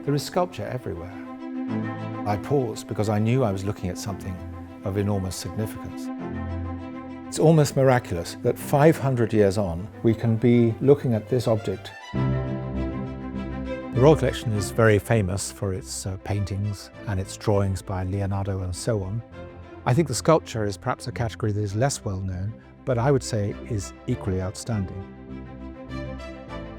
There is sculpture everywhere. I paused because I knew I was looking at something of enormous significance. It's almost miraculous that 500 years on, we can be looking at this object. The Royal Collection is very famous for its paintings and its drawings by Leonardo and so on. I think the sculpture is perhaps a category that is less well known, but I would say is equally outstanding.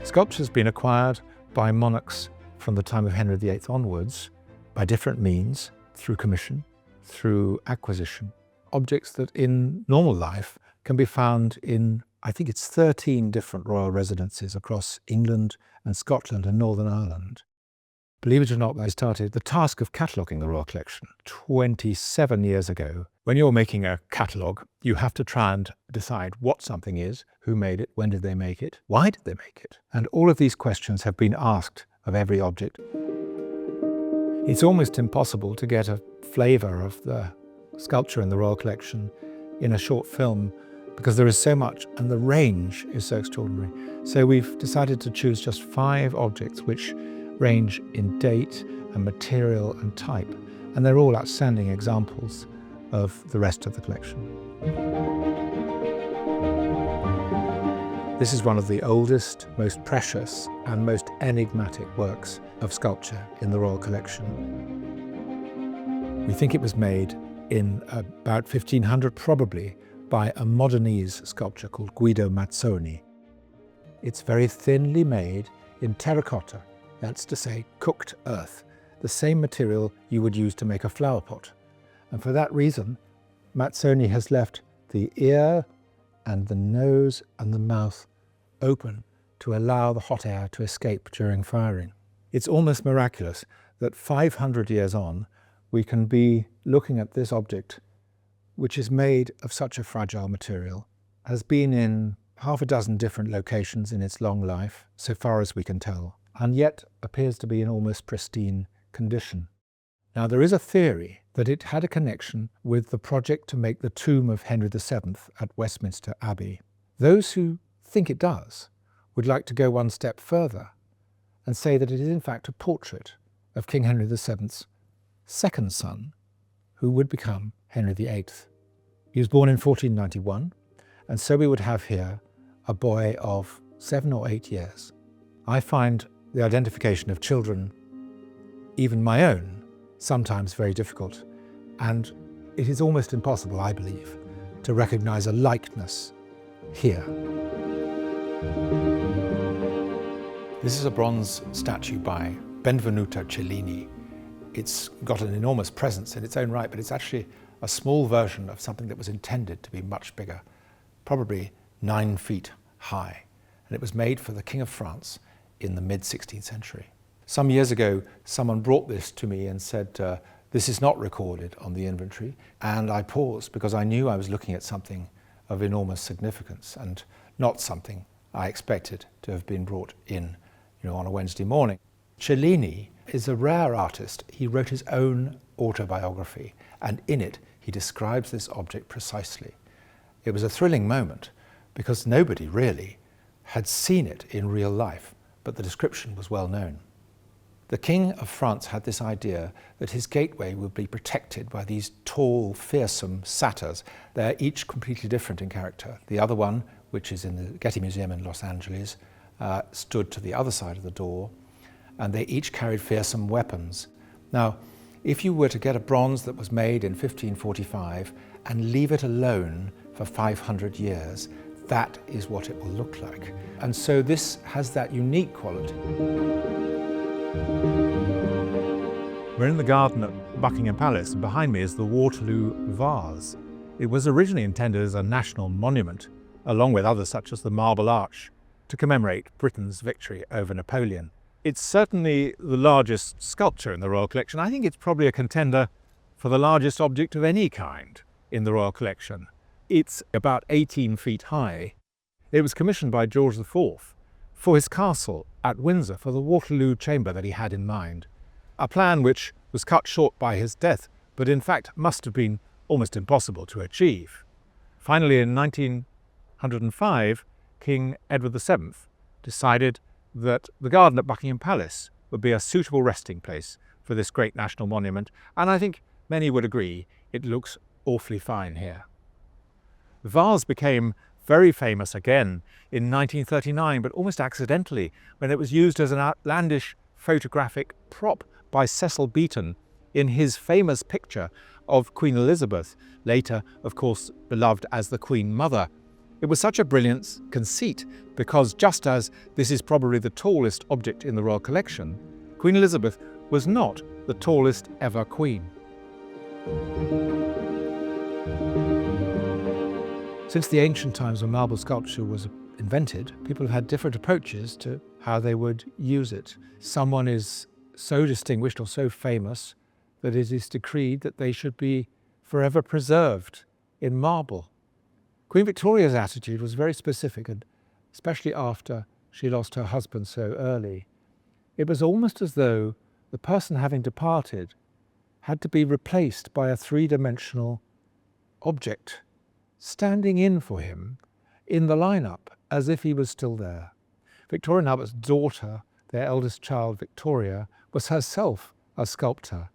Sculpture has been acquired by monarchs from the time of Henry VIII onwards by different means, through commission, through acquisition. Objects that in normal life can be found in, I think it's 13 different royal residences across England and Scotland and Northern Ireland. Believe it or not, I started the task of cataloguing the Royal Collection 27 years ago. When you're making a catalogue, you have to try and decide what something is, who made it, when did they make it, why did they make it? And all of these questions have been asked of every object. It's almost impossible to get a flavour of the sculpture in the Royal Collection in a short film because there is so much and the range is so extraordinary. So we've decided to choose just 5 objects which range in date and material and type, and they're all outstanding examples of the rest of the collection. This is one of the oldest, most precious and most enigmatic works of sculpture in the Royal Collection. We think it was made in about 1500 probably by a Modernese sculptor called Guido Mazzoni. It's very thinly made in terracotta, that's to say cooked earth, the same material you would use to make a flower pot. And for that reason, Mazzoni has left the ear and the nose and the mouth open to allow the hot air to escape during firing. It's almost miraculous that 500 years on, we can be looking at this object, which is made of such a fragile material, has been in half a dozen different locations in its long life, so far as we can tell, and yet appears to be in almost pristine condition. Now, there is a theory that it had a connection with the project to make the tomb of Henry VII at Westminster Abbey. Those who think it does would like to go one step further and say that it is in fact a portrait of King Henry VII's second son, who would become Henry VIII. He was born in 1491, and so we would have here a boy of 7 or 8 years. I find the identification of children, even my own, sometimes very difficult, and it is almost impossible, I believe, to recognize a likeness here. This is a bronze statue by Benvenuto Cellini. It's got an enormous presence in its own right, but it's actually a small version of something that was intended to be much bigger, probably 9 feet high. And it was made for the King of France in the mid-16th century. Some years ago, someone brought this to me and said, this is not recorded on the inventory. And I paused because I knew I was looking at something of enormous significance and not something I expected to have been brought in, on a Wednesday morning. Cellini is a rare artist. He wrote his own autobiography, and in it, he describes this object precisely. It was a thrilling moment because nobody really had seen it in real life, but the description was well known. The King of France had this idea that his gateway would be protected by these tall, fearsome satyrs. They're each completely different in character. The other one, which is in the Getty Museum in Los Angeles, stood to the other side of the door, and they each carried fearsome weapons. Now, if you were to get a bronze that was made in 1545 and leave it alone for 500 years, that is what it will look like. And so this has that unique quality. We're in the garden at Buckingham Palace, and behind me is the Waterloo Vase. It was originally intended as a national monument, along with others such as the Marble Arch, to commemorate Britain's victory over Napoleon. It's certainly the largest sculpture in the Royal Collection. I think it's probably a contender for the largest object of any kind in the Royal Collection. It's about 18 feet high. It was commissioned by George IV for his castle at Windsor, for the Waterloo chamber that he had in mind. A plan which was cut short by his death, but in fact must have been almost impossible to achieve. Finally, in 1905, King Edward VII decided that the garden at Buckingham Palace would be a suitable resting place for this great national monument, and I think many would agree it looks awfully fine here. The vase became very famous again in 1939, but almost accidentally, when it was used as an outlandish photographic prop by Cecil Beaton in his famous picture of Queen Elizabeth, later, of course, beloved as the Queen Mother. It was such a brilliant conceit because just as this is probably the tallest object in the royal collection, Queen Elizabeth was not the tallest ever queen. Since the ancient times when marble sculpture was invented, people have had different approaches to how they would use it. Someone is so distinguished or so famous that it is decreed that they should be forever preserved in marble. Queen Victoria's attitude was very specific, and especially after she lost her husband so early. It was almost as though the person having departed had to be replaced by a three-dimensional object, standing in for him in the lineup as if he was still there. Victoria and Albert's daughter, their eldest child Victoria, was herself a sculptor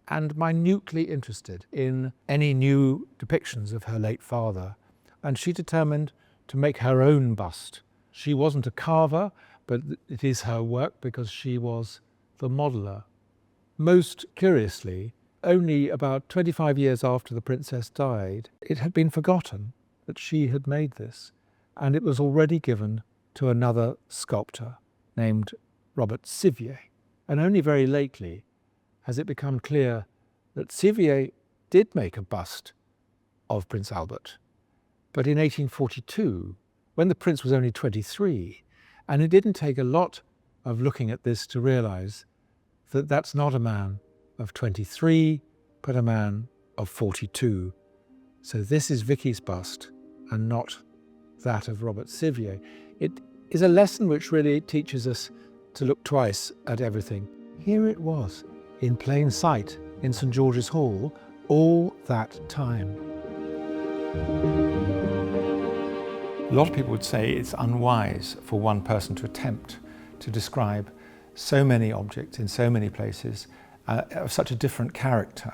and minutely interested in any new depictions of her late father, and she determined to make her own bust. She wasn't a carver, but it is her work because she was the modeller. Most curiously, only about 25 years after the princess died, it had been forgotten that she had made this, and it was already given to another sculptor named Robert Sivier. And only very lately has it become clear that Sivier did make a bust of Prince Albert, but in 1842, when the prince was only 23, and it didn't take a lot of looking at this to realise that that's not a man of 23, but a man of 42. So this is Vicky's bust and not that of Robert Sivier. It is a lesson which really teaches us to look twice at everything. Here it was, in plain sight, in St. George's Hall, all that time. A lot of people would say it's unwise for one person to attempt to describe so many objects in so many places of such a different character.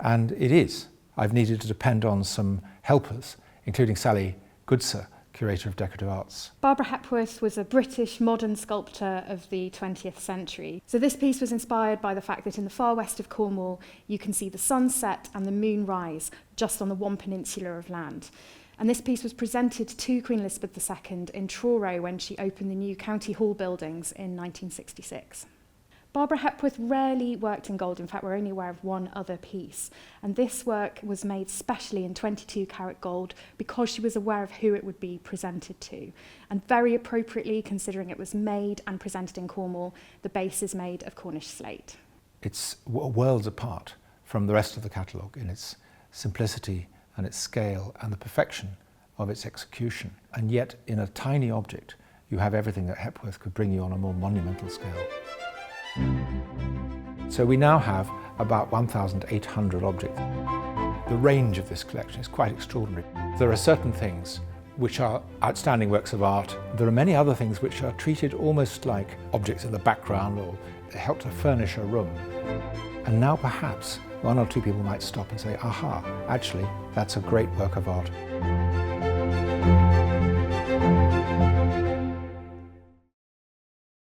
And it is. I've needed to depend on some helpers, including Sally Goodser, Curator of Decorative Arts. Barbara Hepworth was a British modern sculptor of the 20th century. So this piece was inspired by the fact that in the far west of Cornwall, you can see the sun set and the moon rise just on the one peninsula of land. And this piece was presented to Queen Elizabeth II in Truro when she opened the new County Hall buildings in 1966. Barbara Hepworth rarely worked in gold. In fact, we're only aware of one other piece. And this work was made specially in 22-carat gold because she was aware of who it would be presented to. And very appropriately, considering it was made and presented in Cornwall, the base is made of Cornish slate. It's worlds apart from the rest of the catalogue in its simplicity and its scale and the perfection of its execution. And yet, in a tiny object, you have everything that Hepworth could bring you on a more monumental scale. So we now have about 1,800 objects. The range of this collection is quite extraordinary. There are certain things which are outstanding works of art. There are many other things which are treated almost like objects in the background or help to furnish a room. And now perhaps one or two people might stop and say, aha, actually, that's a great work of art.